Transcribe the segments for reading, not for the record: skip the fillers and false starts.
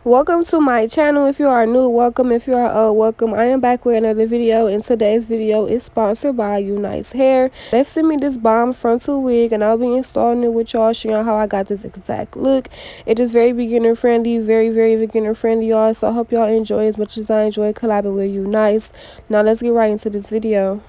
Welcome to my channel. If you are new, welcome. If you are old, welcome. I am back with another video, and today's video is sponsored by Unice hair. They've sent me this bomb frontal wig, and I'll be installing it with y'all, showing y'all how I got this exact look. It is very beginner friendly, very beginner friendly, y'all. So I hope y'all enjoy as much as I enjoy collabing with Unice. Now let's get right into this video.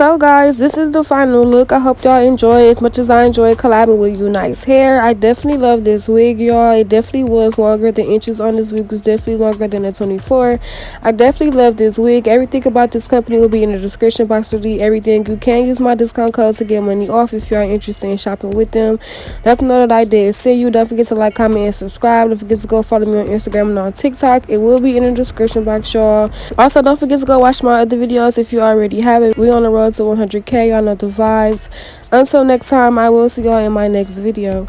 So guys, this is the final look. I hope y'all enjoy as much as I enjoy collabing with Unice hair. I definitely love this wig, y'all. It definitely was longer. The inches on this wig was definitely longer than a 24. I definitely love this wig. Everything about this company will be in the description box to read everything. You can use my discount code to get money off if you are interested in shopping with them. Let them know that I did see you. Don't forget to like, comment, and subscribe. Don't forget to go follow me on Instagram and on TikTok. It will be in the description box, y'all. Also, don't forget to go watch my other videos if you already haven't. We on the road to 100K. Y'all know the vibes. Until next time, I will see y'all in my next video.